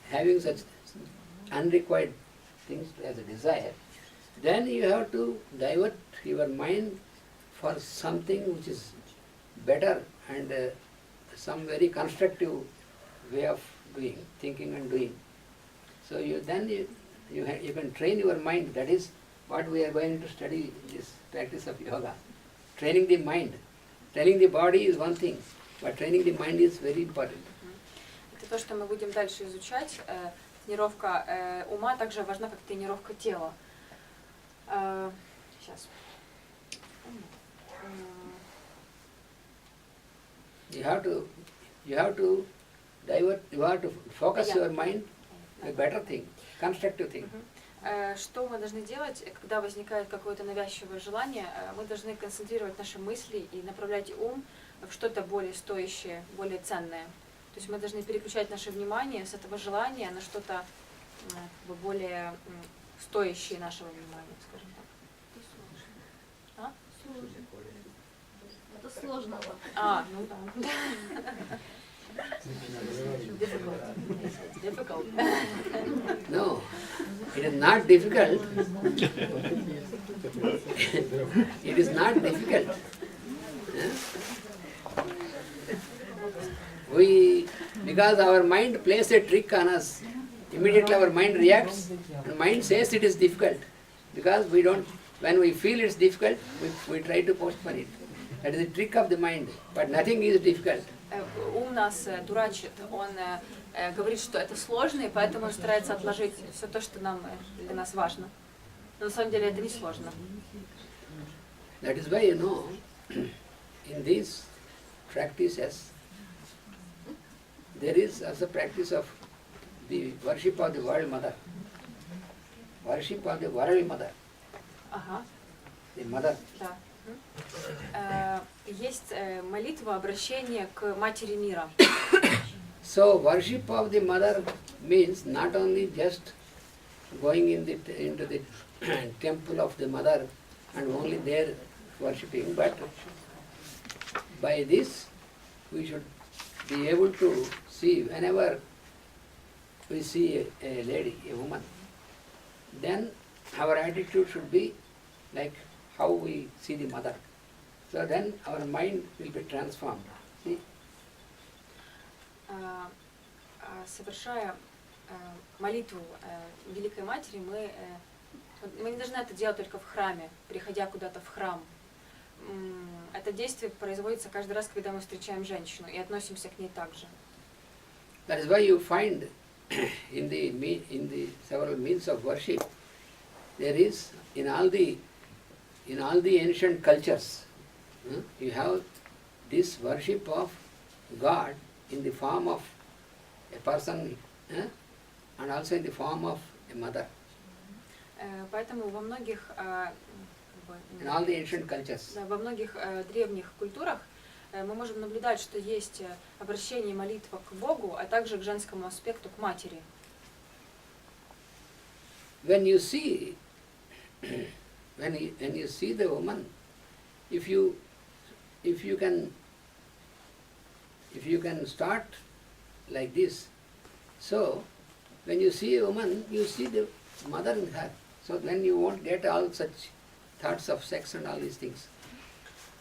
having such unrequired things as a desire, then you have to divert your mind for something which is better and some very constructive way of doing, thinking and doing. So you can train your mind. That is what we are going to study in this practice of yoga. Training the mind. Training the body is one thing, but training the mind is very important. Это то, что мы будем дальше изучать. Тренировка ума также важна, как тренировка тела. Сейчас. You have to divert, you have to focus your mind on a better thing, constructive thing. Что мы должны делать, когда возникает какое-то навязчивое желание? Мы должны концентрировать наши мысли и направлять ум в что-то более стоящее, более ценное. То есть мы должны переключать наше внимание с этого желания на что-то более стоящее нашего внимания, скажем так. Это сложно. Ну да. Difficult. No, it is not difficult. It is not difficult. Because our mind plays a trick on us, immediately our mind reacts, and mind says it is difficult. Because when we feel it's difficult, we try to postpone it. That is the trick of the mind, but nothing is difficult. Ум нас дурачит, он говорит, что это сложно, и поэтому он старается отложить все то, что для нас важно. Но на самом деле это не сложно. That is why, in these practices, there is also practice of the worship of the World Mother. Worship of the World Mother. The Mother. Да. Есть молитва обращения к Матери мира. So worship of the Mother means not only just going into the temple of the Mother and only there worshipping, but by this we should be able to see whenever we see a lady, a woman, then our attitude should be like how we see the Mother. So then our mind will be transformed. See? Совершая молитву Великой Матери, мы не должны это делать только в храме, приходя куда-то в храм. Это действие производится каждый раз, когда мы встречаем женщину, и относимся к ней так же. That is why you find in the several means of worship, there is in all the ancient cultures, you have this worship of God in the form of a person and also in the form of a mother. Поэтому во многих in all the ancient cultures. Во многих древних культурах мы можем наблюдать, что есть обращение и молитва к Богу, а также к женскому аспекту, к матери. When you see the woman, if you can start like this, so when you see a woman, you see the mother in her. So then you won't get all such thoughts of sex and all these things.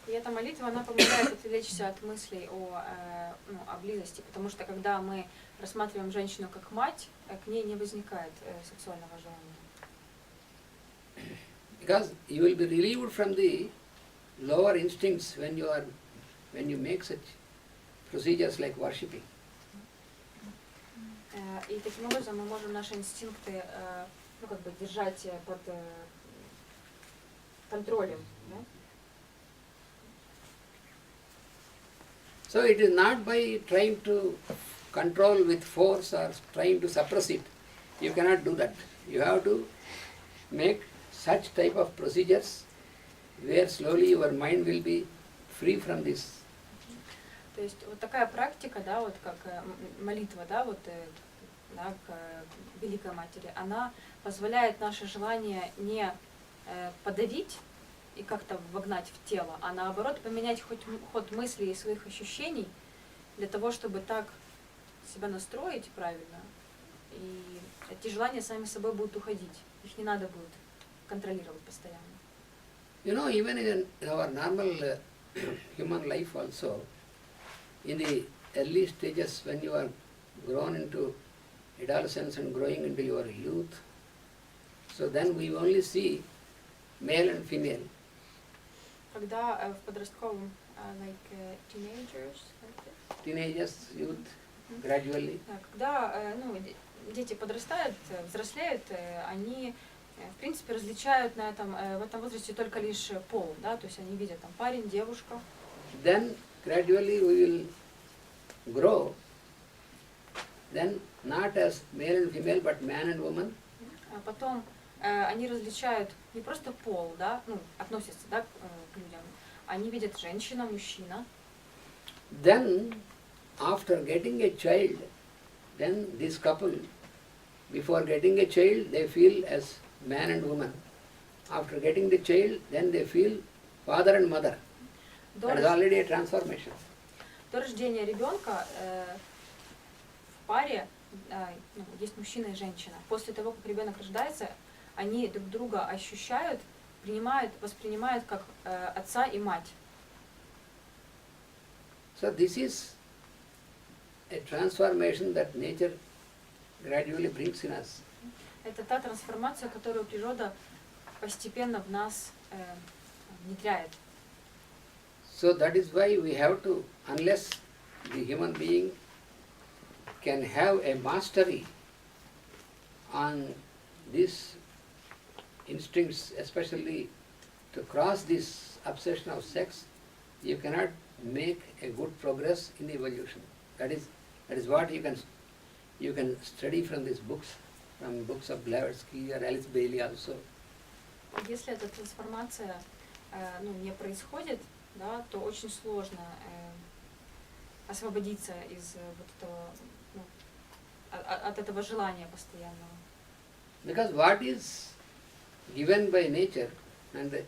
И эта молитва, она помогает отвлечься от мыслей о близости, потому что когда мы рассматриваем женщину как мать, к ней не возникает сексуального желания. Because you will be relieved from the lower instincts when you make such procedures like worshipping. И таким образом мы можем наши инстинкты держать под контролем. So it is not by trying to control with force or trying to suppress it. You cannot do that. You have to make such type of procedures where slowly your mind will be free from this. То есть вот такая практика, да, вот как молитва, да, вот к Великой Матери, она позволяет наше желание не подавить и как-то вогнать в тело, а наоборот поменять ход мыслей и своих ощущений для того, чтобы так себя настроить правильно, И эти желания сами собой будут уходить. Их не надо будет контролировать постоянно. You know, even in our normal human life also, in the early stages when you are grown into adolescence and growing into your youth, so then we only see male and female. Когда в подростковом, Teenagers, youth, gradually. Когда дети подрастают, взрослеют, они в принципе различают в этом возрасте только лишь пол, да, то есть они видят там парень, девушка. Then gradually we will grow, then not as male and female, but man and woman. А потом они различают не просто пол, да, относятся, да, к людям, они видят женщина, мужчина. Then after getting a child, then this couple, before getting a child, they feel as man and woman. After getting the child, then they feel father and mother. That is already a transformation. До рождения ребенка в паре есть мужчина и женщина. После того, как ребенок рождается, они друг друга ощущают, воспринимают как отца и мать. So this is a transformation that nature gradually brings in us. Это та трансформация, которую природа постепенно в нас внедряет. So that is why we have to, unless the human being can have a mastery on these instincts, especially to cross this obsession of sex, you cannot make a good progress in evolution. That is what you can study from these books, from books of Blavatsky or Alice Bailey also. Если эта трансформация не происходит, да, то очень сложно освободиться из от этого желания постоянного. Because what is given by nature and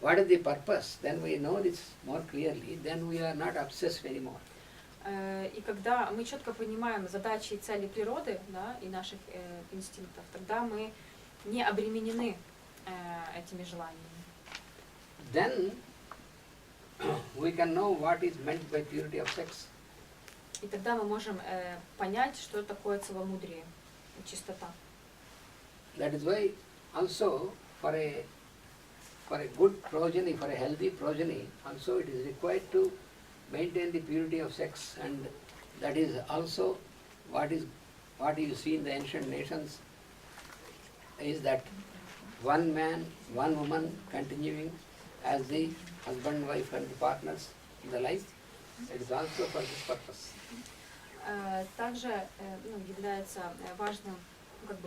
what is the purpose, then we know this more clearly, then we are not obsessed anymore. И когда мы четко понимаем задачи и цели природы, да, и наших инстинктов, тогда мы не обременены этими желаниями. Then we can know what is meant by purity of sex. И тогда мы можем понять, что такое целомудрие и чистота. That is why also for a good progeny, for a healthy progeny, also it is required to maintain the purity of sex, and that is also what you see in the ancient nations is that one man, one woman continuing as the husband, wife and the partners in the life. It is also for this purpose. Также является важным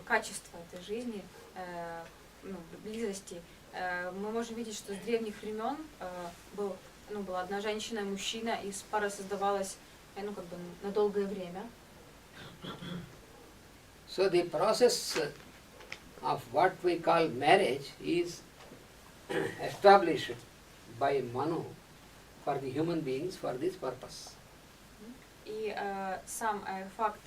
качество этой жизни, близости. Мы можем видеть, что с древних времен была одна женщина и мужчина, и пара создавалась на долгое время. So the process of what we call marriage is established by Manu for the human beings for this purpose. И сам факт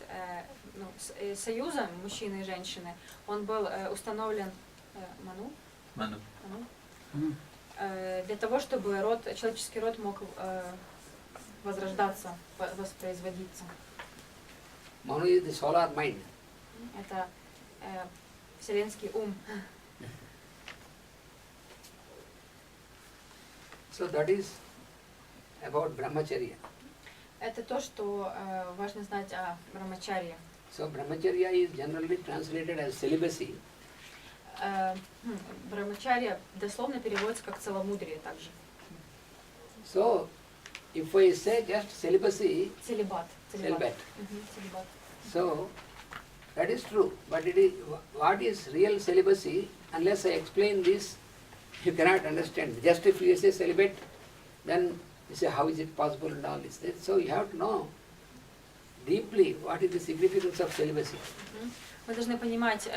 союза мужчины и женщины, он был установлен Ману. Для того, чтобы человеческий род мог возрождаться, воспроизводиться. Manu is the solar mind. Это вселенский ум. So that is about brahmacharya. Это то, что важно знать о брамачарье. So brahmacharya is generally translated as celibacy. Брамачарья дословно переводится как целомудрие также. So if we say just celibacy, Целибат. Celibat. So that is true, but it is what is real celibacy? Unless I explain this, you cannot understand. Just if you say celibate, then you say how is it possible and all this. So you have to know deeply what is the significance of celibacy. Мы должны понимать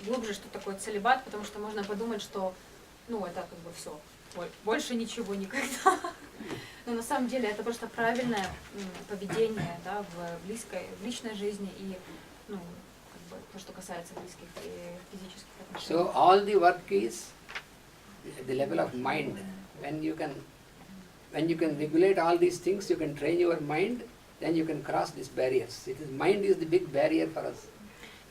глубже, что такое целибат, потому что можно подумать, что это все, больше ничего никогда. Но на самом деле это просто правильное поведение, да, в личной жизни и ну, как бы, то, что касается близких и физических отношений. So all the work is at the level of mind. When you can regulate all these things, you can train your mind, then you can cross these barriers. Mind is the big barrier for us.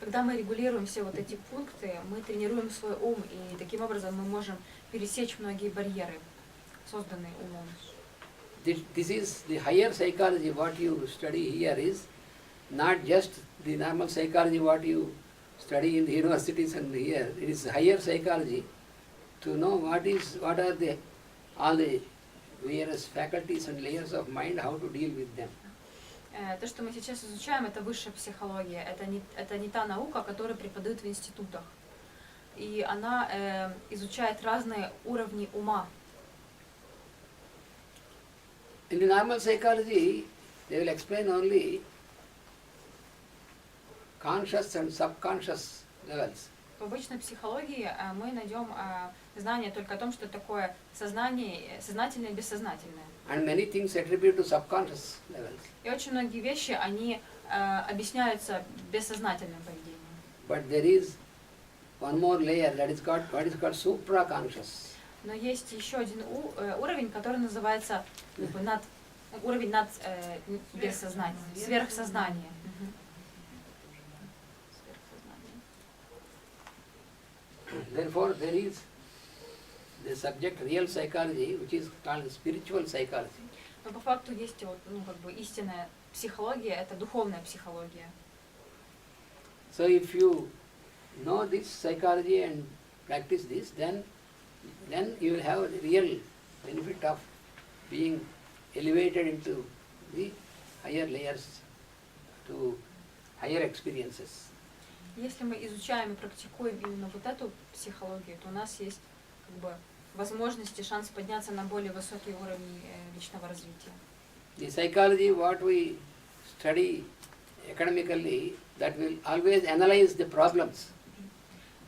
Когда мы регулируем все вот эти пункты, мы тренируем свой ум, и таким образом мы можем пересечь многие барьеры, созданные умом. This is the higher psychology. What you study here is not just the normal psychology what you study in the universities and here. It is higher psychology to know what are all the various faculties and layers of mind, how to deal with them. То, что мы сейчас изучаем, это высшая психология. Это не та наука, которую преподают в институтах. И она изучает разные уровни ума. In the normal psychology, they will explain only conscious and subconscious levels. В обычной психологии мы найдем знание только о том, что такое сознание, сознательное и бессознательное. And many things attribute to subconscious levels. И очень многие вещи, они объясняются бессознательным поведением. But there is one more layer that is called what is called supraconscious. Но есть еще один уровень, который называется уровень над бессознанием, сверхсознание. Therefore, there is the subject real psychology, which is called spiritual psychology. Но по факту есть вот, как бы истинная психология, это духовная психология. So if you know this psychology and practice this, then you will have a real benefit of being elevated into the higher layers, to higher experiences. Если мы изучаем и практикуем именно вот эту психологию, то у нас есть как бы возможность и шанс подняться на более высокие уровни личного развития. The psychology what we study academically, that will always analyze the problems.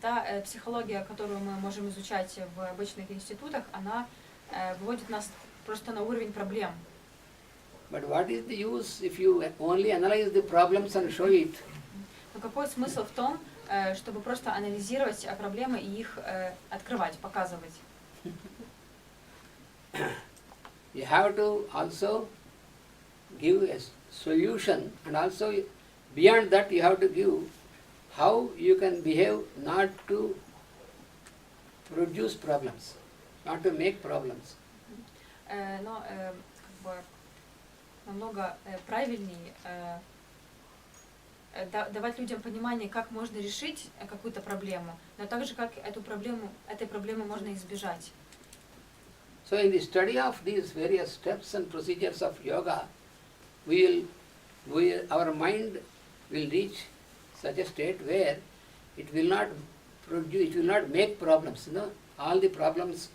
Та психология, которую мы можем изучать в обычных институтах, она выводит нас просто на уровень проблем. But what is the use if you only analyze the problems and show it? Но какой смысл в том, чтобы просто анализировать проблемы и их открывать, показывать? You have to also give a solution, and also beyond that you have to give how you can behave not to produce problems, not to make problems. Но как бы намного правильнее давать людям понимание, как можно решить какую-то проблему, но также как этой проблемы можно избежать. So in the study of these various steps and procedures of yoga, our mind will reach such a state where it will not make problems. You know, all the problems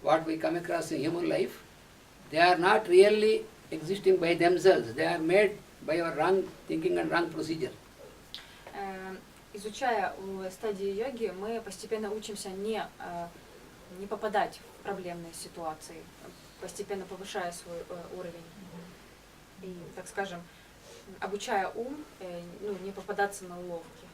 what we come across in human life, they are not really existing by themselves. They are made by our wrong thinking and wrong procedure. Изучая стадии йоги, мы постепенно учимся не попадать в проблемные ситуации, постепенно повышая свой уровень. И, так скажем, обучая ум, не попадаться на уловки.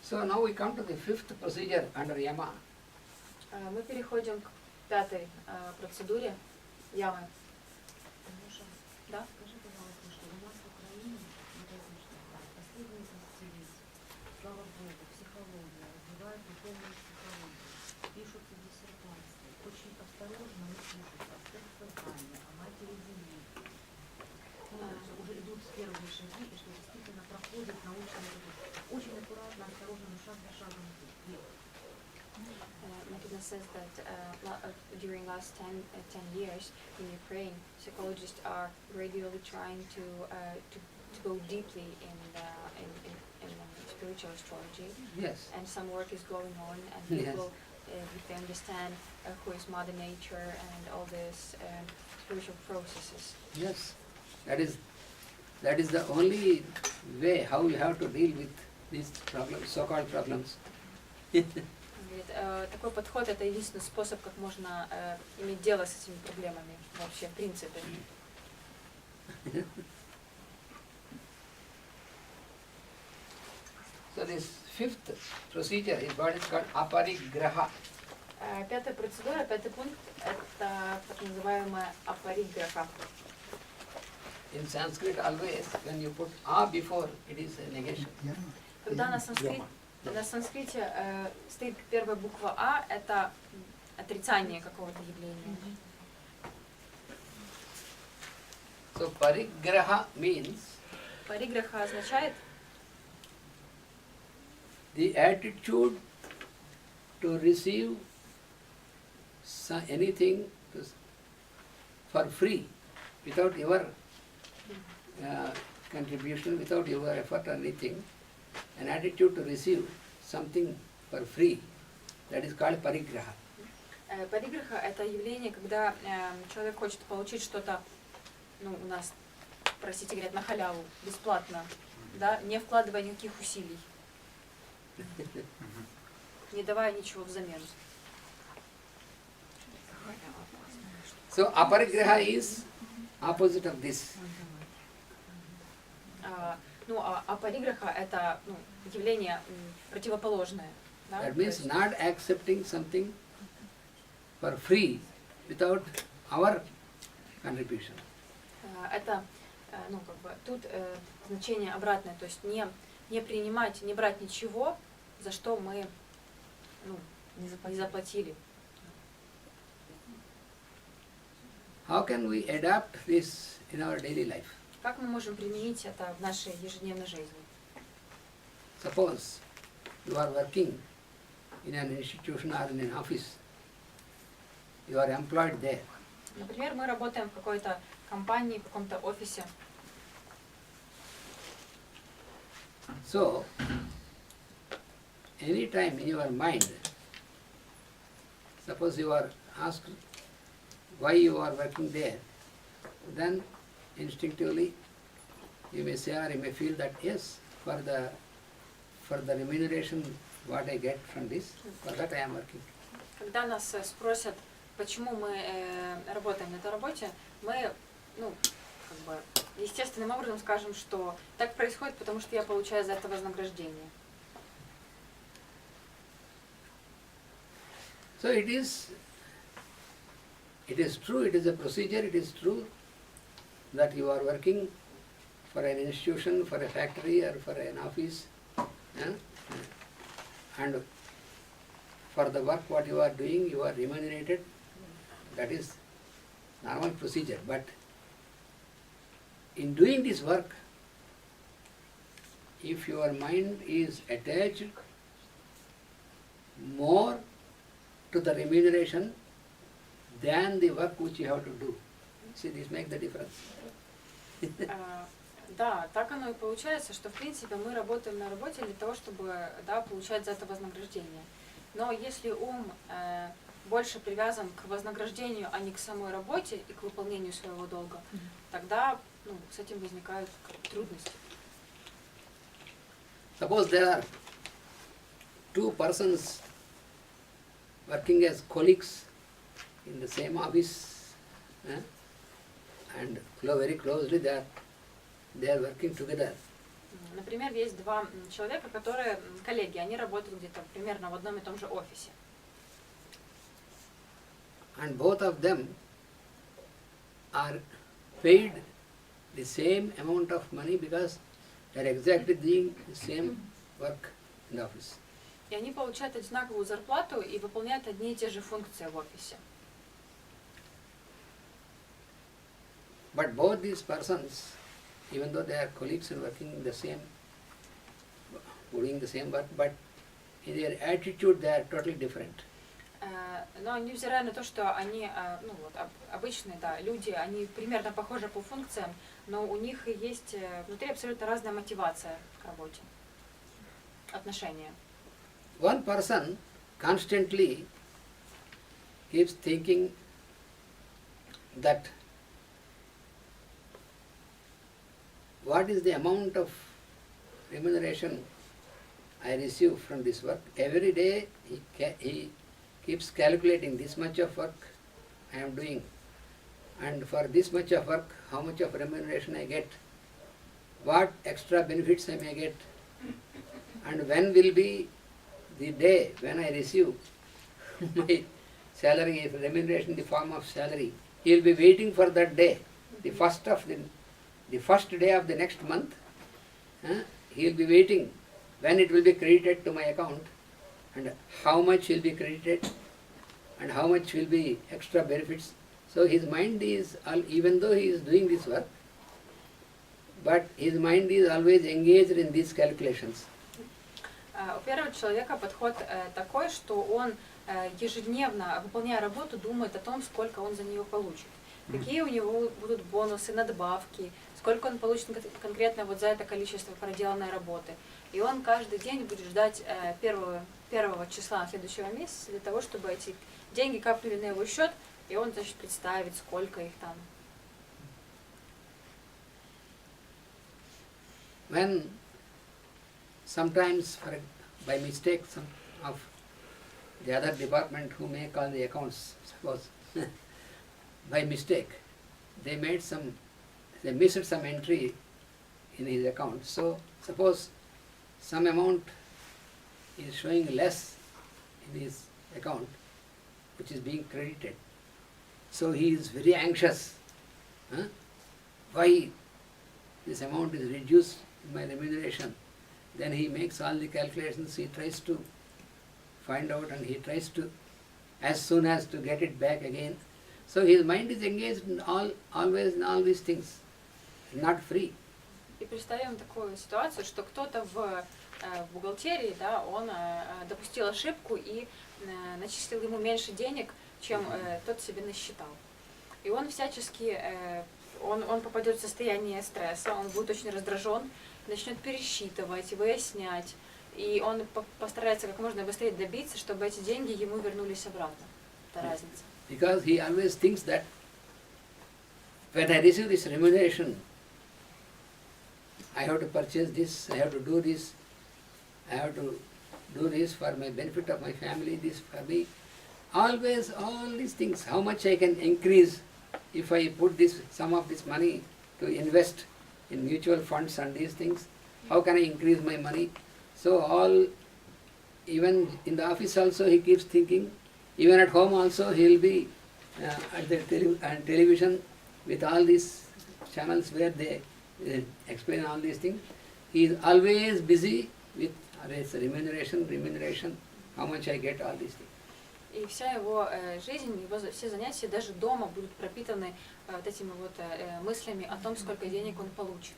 So now we come to the fifth procedure under yama. Мы переходим к пятой процедуре ямы. Да? Скажи, пожалуйста, что у нас в Украине, последние 10 лет, слава Богу, психология, развивают духовную психологию, пишутся диссертации, очень осторожно и слушаются о совершенстве, о матери земли. Уже идут первые шаги, и что действительно проходит научный очень аккуратно, осторожно, но шаг за шагом идут. Makina says that during last 10 years in Ukraine, psychologists are gradually trying to go deeply in spiritual astrology. Yes. And some work is going on, and people they understand who is Mother Nature and all these spiritual processes. Yes, that is the only way how you have to deal with these problems, so-called problems. Такой подход — это единственный способ, как можно иметь дело с этими проблемами вообще, в принципе. So this fifth procedure is what is called aparigraha. Пятая процедура, пятый пункт – это так называемая апариграха. In Sanskrit always when you put a before, it is a negation. Когда на санскрите стоит первая буква А, это отрицание какого-то явления. So parigraha means Париграха означает the attitude to receive anything for free without your contribution, without your effort or anything, an attitude to receive something for free, that is called parigraha. Париграха – это явление, когда человек хочет получить что-то, ну, у нас, простите, говорят, на халяву, бесплатно, да, не вкладывая никаких усилий, не давая ничего взамен. So aparigraha is opposite of this. Апариграха – это явление противоположное. Да? That means not accepting something for free without our contribution. Это, тут значение обратное, то есть не принимать, не брать ничего, за что мы не заплатили. How can we adapt this in our daily life? Как мы можем применить это в нашей ежедневной жизни? Suppose you are working in an institution or in an office. You are employed there. Например, мы работаем в какой-то компании, в каком-то офисе. So, any time in your mind, suppose you are asked why you are working there, then instinctively you may say or you may feel that yes, for the remuneration what I get from this, for that I am working. Когда нас спросят, почему мы работаем на этой работе, мы, естественным образом скажем, что так происходит, потому что я получаю за это вознаграждение. So it is true, it is a procedure, it is true that you are working for an institution, for a factory or for an office, and for the work what you are doing you are remunerated. That is normal procedure. But in doing this work, if your mind is attached more to the remuneration than the work which you have to do, see, this makes the difference. Да, так оно и получается, что в принципе мы работаем на работе для того, чтобы получать за это вознаграждение. Но если ум больше привязан к вознаграждению, а не к самой работе и к выполнению своего долга, тогда с этим возникают трудности. Suppose there are two persons working as colleagues in the same office, and very closely they are working together. Например, есть два человека, которые коллеги, они работают где-то примерно в одном и том же офисе. And both of them are paid the same amount of money because they are exactly doing the same work in the office. И они получают одинаковую зарплату и выполняют одни и те же функции в офисе. But both these persons, even though they are colleagues and working the same, doing the same work, but in their attitude they are totally different. Но невзирая на то, что они, обычные, люди, они примерно похожи по функциям, но у них есть внутри абсолютно разная мотивация к работе, отношения. One person constantly keeps thinking that what is the amount of remuneration I receive from this work. Every day he keeps calculating this much of work I am doing and for this much of work, how much of remuneration I get, what extra benefits I may get, and when will be the day when I receive my salary, if remuneration in the form of salary. He will be waiting for that day, the first day of the next month. He will be waiting when it will be credited to my account, and how much will be credited, and how much will be extra benefits. So his mind is, even though he is doing this work, but his mind is always engaged in these calculations. У первого человека подход такой, что он ежедневно, выполняя работу, думает о том, сколько он за нее получит. Какие у него будут бонусы, надбавки, сколько он получит конкретно вот за это количество проделанной работы. И он каждый день будет ждать первого числа следующего месяца для того, чтобы эти деньги капнули на его счет, и он, значит, представит, сколько их там. When sometimes, by mistake, some of the other department who make all the accounts, suppose, by mistake, they missed some entry in his account. So, suppose some amount is showing less in his account, which is being credited. So he is very anxious. Why this amount is reduced in my remuneration? Then he makes all the calculations, he tries to find out, and he tries to, as soon as to get it back again. So his mind is engaged in always in all these things, not free. И представим такую ситуацию, что кто-то в бухгалтерии, да, он допустил ошибку и начислил ему меньше денег, чем тот себе насчитал. И он всячески, он попадет в состояние стресса, он будет очень раздражен, начнет пересчитывать, выяснять, и он постарается как можно быстрее добиться, чтобы эти деньги ему вернулись обратно. Это разница. Because he always thinks that when I receive this remuneration, I have to purchase this, I have to do this, I have to do this for my benefit of my family, this for me. Always all these things, how much I can increase if I put some of this money to invest in mutual funds and these things, how can I increase my money? So even in the office also he keeps thinking, even at home also he will be at the television with all these channels where they explain all these things. He is always busy with remuneration, how much I get, all these things. И вся его жизнь, его все занятия даже дома будут пропитаны вот этими вот мыслями о том, сколько денег он получит.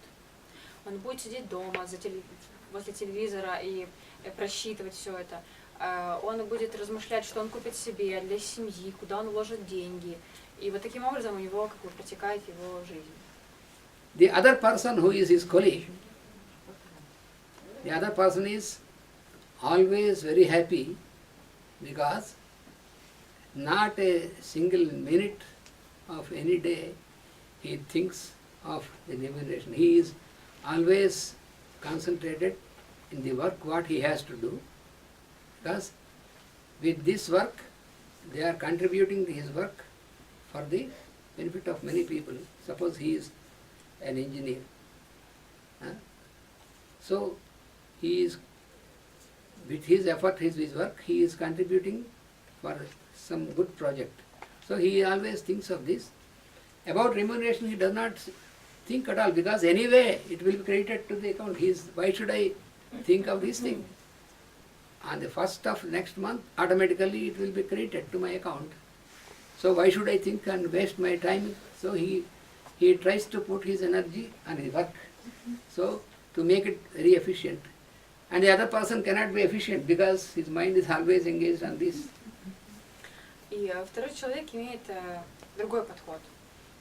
Он будет сидеть дома возле телевизора и просчитывать все это. Он будет размышлять, что он купит себе для семьи, куда он вложит деньги. И вот таким образом у него как бы протекает его жизнь. The other person who is his colleague, the other person is always very happy because not a single minute of any day he thinks of the remuneration. He is always concentrated in the work what he has to do, because with this work they are contributing his work for the benefit of many people. Suppose he is an engineer. So he is, with his effort, his work, he is contributing for some good project. So he always thinks of this. About remuneration he does not think at all, because anyway it will be credited to the account. Why should I think of this thing? On the first of next month, automatically it will be credited to my account. So why should I think and waste my time? So he tries to put his energy on his work, so to make it very efficient. And the other person cannot be efficient because his mind is always engaged on this. И второй человек имеет другой подход.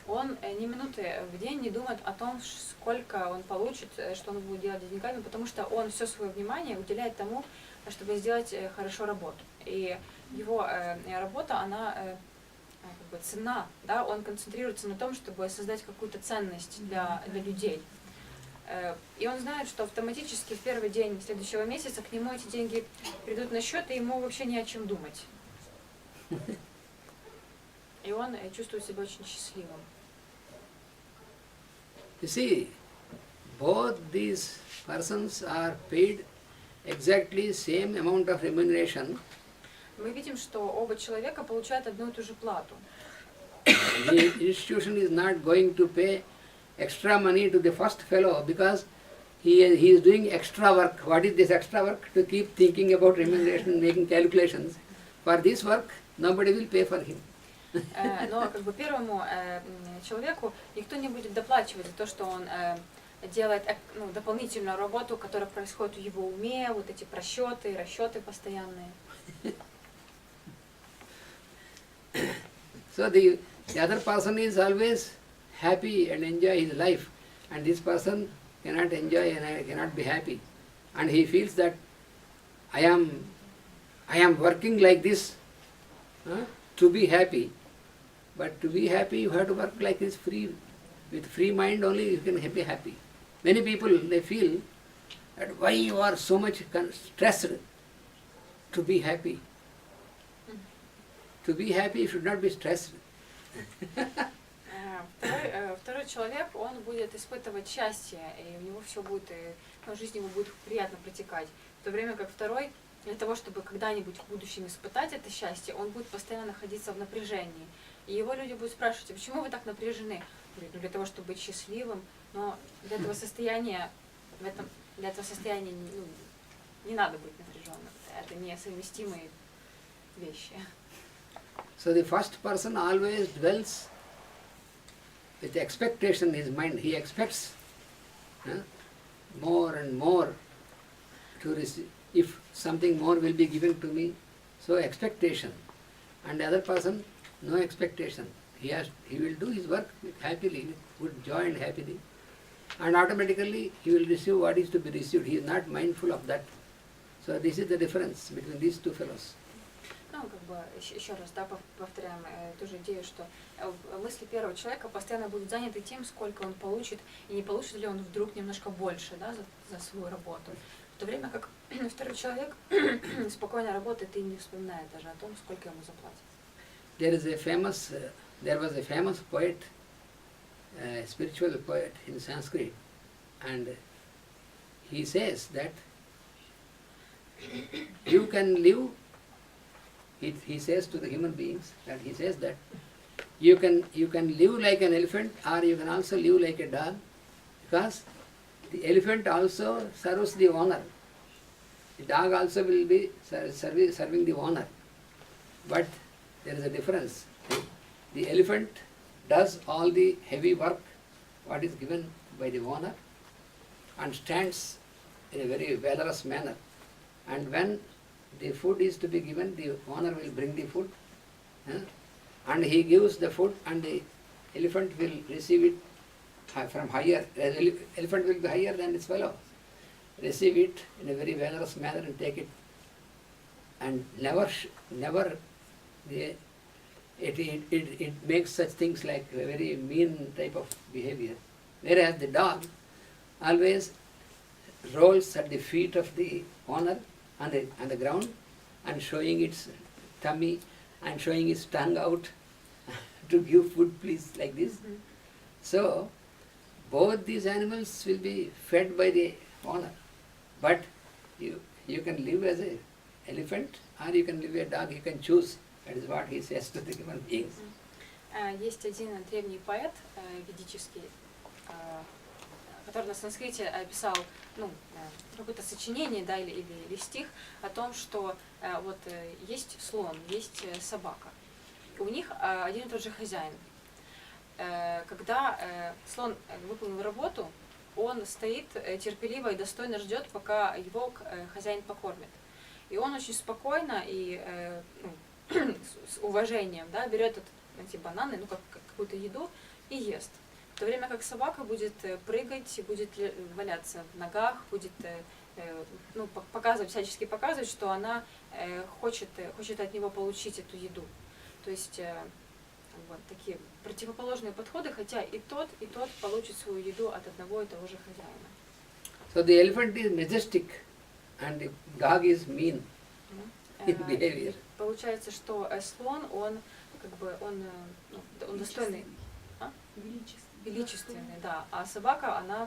Он ни минуты в день не думает о том, сколько он получит, что он будет делать с деньгами, потому что он все свое внимание уделяет тому, чтобы сделать хорошо работу. И его работа, она как бы ценна, да? Он концентрируется на том, чтобы создать какую-то ценность для людей. И он знает, что автоматически в первый день следующего месяца к нему эти деньги придут на счет, и ему вообще не о чем думать. И он чувствует себя очень счастливым. You see, both these persons are paid exactly same amount of remuneration. Мы видим, что оба человека получают одну и ту же плату. The institution is not going to pay extra money to the first fellow because he is doing extra work. What is this extra work? To keep thinking about remuneration, making calculations. For this work, nobody will pay for him. Но как бы первому человеку никто не будет доплачивать за то, что он делает дополнительную работу, которая происходит в его уме, вот эти просчеты, расчеты постоянные. So the other person is always happy and enjoy his life, and this person cannot enjoy and cannot be happy, and he feels that I am working like this to be happy, but to be happy you have to work like this free, with free mind only you can be happy. Many people they feel that why you are so much stressed to be happy. To be happy you should not be stressed. Второй человек, он будет испытывать счастье, и у него все будет, жизнь его будет приятно протекать. В то время как второй, для того, чтобы когда-нибудь в будущем испытать это счастье, он будет постоянно находиться в напряжении. И его люди будут спрашивать, а почему вы так напряжены? Говорит, для того, чтобы быть счастливым, но для этого состояния, не надо быть напряженным. Это несовместимые вещи. So the first person always dwells with expectation in his mind. He expects more and more to receive. If something more will be given to me, so expectation. And the other person, no expectation. He will do his work happily, with good joy and happily. And automatically he will receive what is to be received. He is not mindful of that. So this is the difference between these two fellows. Еще раз, повторяем ту же идею, что мысли первого человека постоянно будут заняты тем, сколько он получит, и не получит ли он вдруг немножко больше, за свою работу. В то время как второй человек спокойно работает и не вспоминает даже о том, сколько ему заплатят. There was a famous poet, spiritual poet in Sanskrit, and he says that you can live. He says to the human beings that he says that you can live like an elephant, or you can also live like a dog, because the elephant also serves the owner. The dog also will be serving the owner. But there is a difference. The elephant does all the heavy work what is given by the owner and stands in a very valorous manner. And when the food is to be given, the owner will bring the food, and he gives the food, and the elephant will receive it from higher. The elephant will be higher than its fellow. Receive it in a very valorous manner and take it, and never it makes such things like a very mean type of behavior. Whereas the dog always rolls at the feet of the owner on the ground and showing its tummy and showing its tongue out to give food, please, like this. Mm-hmm. So both these animals will be fed by the owner. But you can live as an elephant or you can live as a dog, you can choose. That is what he says to the human beings. Есть один древний поэт ведический, который на санскрите описал какое-то сочинение, или стих о том, что есть слон, есть собака. У них один и тот же хозяин. Когда слон выполнил работу, он стоит терпеливо и достойно ждет, пока его хозяин покормит. И он очень спокойно и с уважением берет эти бананы, какую-то еду и ест. В то время как собака будет прыгать, будет валяться в ногах, будет всячески показывать, что она хочет от него получить эту еду. То есть такие противоположные подходы, хотя и тот получит свою еду от одного и того же хозяина. So the elephant is majestic and the dog is mean in behavior. Получается, что слон, он как бы он достойный, Величественный. величественный, да. А собака, она